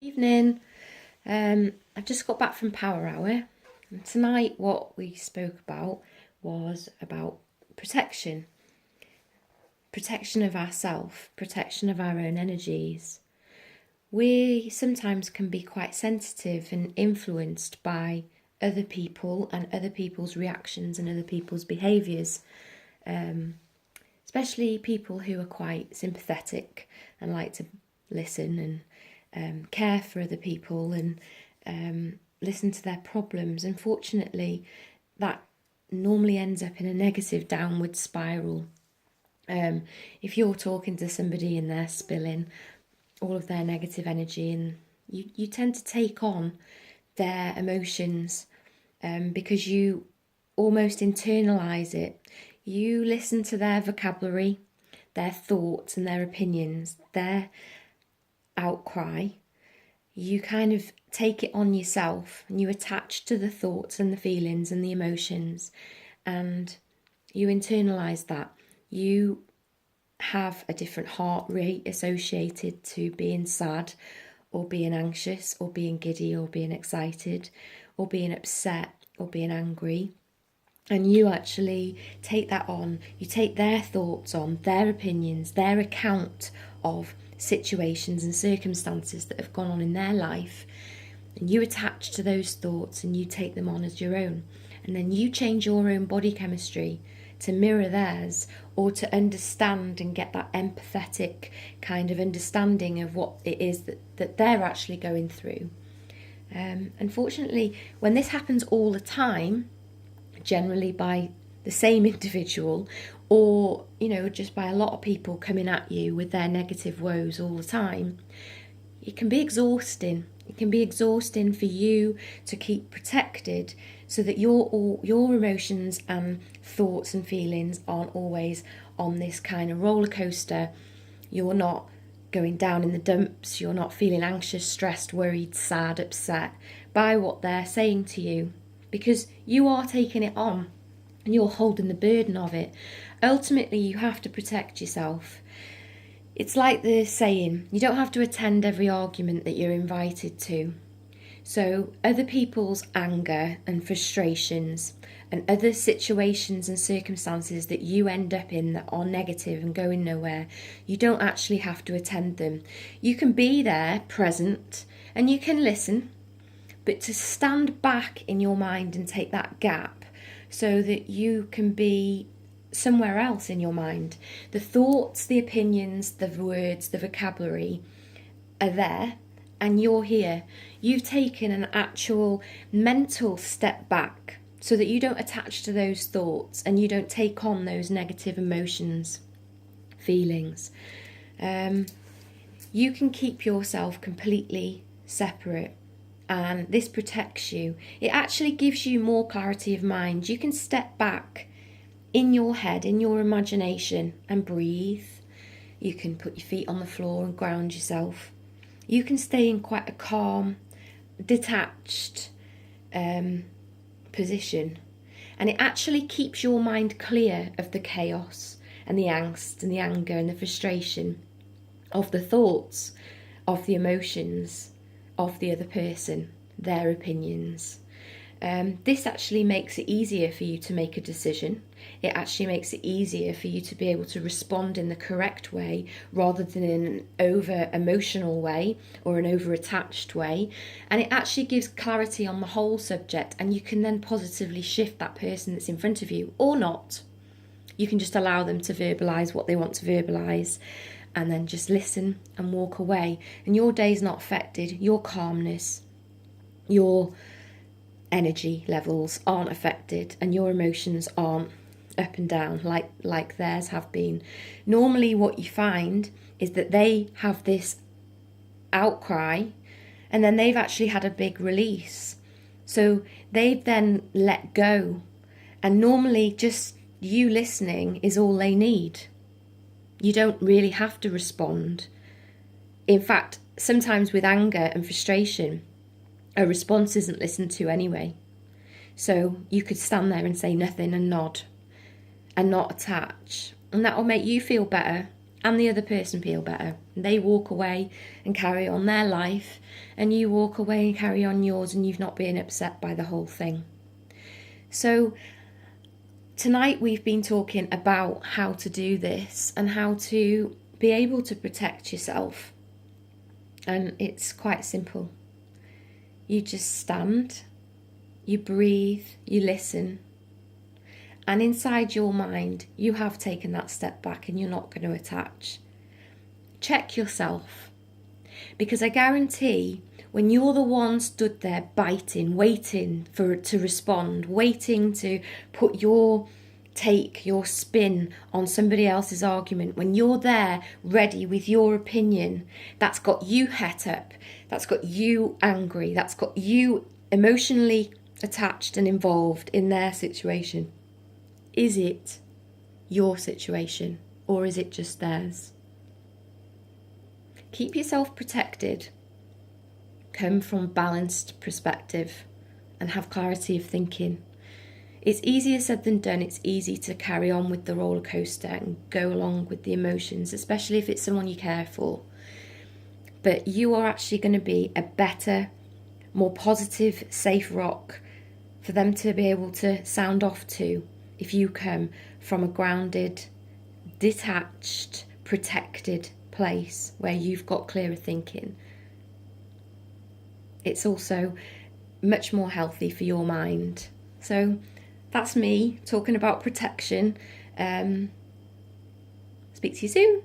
Evening. I've just got back from Power Hour, and tonight what we spoke about was about protection. Protection of ourselves, protection of our own energies. We sometimes can be quite sensitive and influenced by other people and other people's reactions and other people's behaviours, especially people who are quite sympathetic and like to listen and care for other people and listen to their problems. Unfortunately, that normally ends up in a negative downward spiral. If you're talking to somebody and they're spilling all of their negative energy, and you tend to take on their emotions because you almost internalize it. You listen to their vocabulary, their thoughts and their opinions, their outcry. You kind of take it on yourself and you attach to the thoughts and the feelings and the emotions, and you internalize that. You have a different heart rate associated to being sad or being anxious or being giddy or being excited or being upset or being angry. And you actually take that on. You take their thoughts on, their opinions, their account of situations and circumstances that have gone on in their life, and you attach to those thoughts and you take them on as your own, and then you change your own body chemistry to mirror theirs, or to understand and get that empathetic kind of understanding of what it is that they're actually going through. Unfortunately, when this happens all the time, generally by the same individual, or just by a lot of people coming at you with their negative woes all the time, it can be exhausting. It can be exhausting for you to keep protected, so that your emotions and thoughts and feelings aren't always on this kind of roller coaster. You're not going down in the dumps. You're not feeling anxious, stressed, worried, sad, upset by what they're saying to you, because you are taking it on and you're holding the burden of it. Ultimately, you have to protect yourself. It's like the saying, you don't have to attend every argument that you're invited to. So other people's anger and frustrations and other situations and circumstances that you end up in that are negative and going nowhere, you don't actually have to attend them. You can be there, present, and you can listen, but to stand back in your mind and take that gap so that you can be somewhere else in your mind. The thoughts, the opinions, the words, the vocabulary are there, and you're here. You've taken an actual mental step back so that you don't attach to those thoughts and you don't take on those negative emotions, feelings. You can keep yourself completely separate, and this protects you. It actually gives you more clarity of mind. You can step back in your head, in your imagination, and breathe. You can put your feet on the floor and ground yourself. You can stay in quite a calm, detached position, and it actually keeps your mind clear of the chaos and the angst and the anger and the frustration of the thoughts, of the emotions of the other person, their opinions. This actually makes it easier for you to make a decision. It actually makes it easier for you to be able to respond in the correct way rather than in an over emotional way or an over attached way. And it actually gives clarity on the whole subject, and you can then positively shift that person that's in front of you, or not. You can just allow them to verbalise what they want to verbalise, and then just listen and walk away. And your day's not affected. Your calmness, your energy levels aren't affected, and your emotions aren't up and down like theirs have been. Normally what you find is that they have this outcry, and then they've actually had a big release. So they've then let go, and normally just you listening is all they need. You don't really have to respond. In fact, sometimes with anger and frustration, a response isn't listened to anyway. So you could stand there and say nothing and nod and not attach, and that will make you feel better, and the other person feel better. They walk away and carry on their life, and you walk away and carry on yours, and you've not been upset by the whole thing. So tonight we've been talking about how to do this and how to be able to protect yourself. And it's quite simple. You just stand, you breathe, you listen. And inside your mind, you have taken that step back and you're not going to attach. Check yourself. Because I guarantee when you're the one stood there biting, waiting for it to respond, waiting to put your take, your spin on somebody else's argument, when you're there ready with your opinion, that's got you het up, that's got you angry, that's got you emotionally attached and involved in their situation. Is it your situation or is it just theirs? Keep yourself protected. Come from a balanced perspective and have clarity of thinking. It's easier said than done. It's easy to carry on with the roller coaster and go along with the emotions, especially if it's someone you care for. But you are actually going to be a better, more positive, safe rock for them to be able to sound off to if you come from a grounded, detached, protected place where you've got clearer thinking. It's also much more healthy for your mind. So that's me talking about protection. Speak to you soon.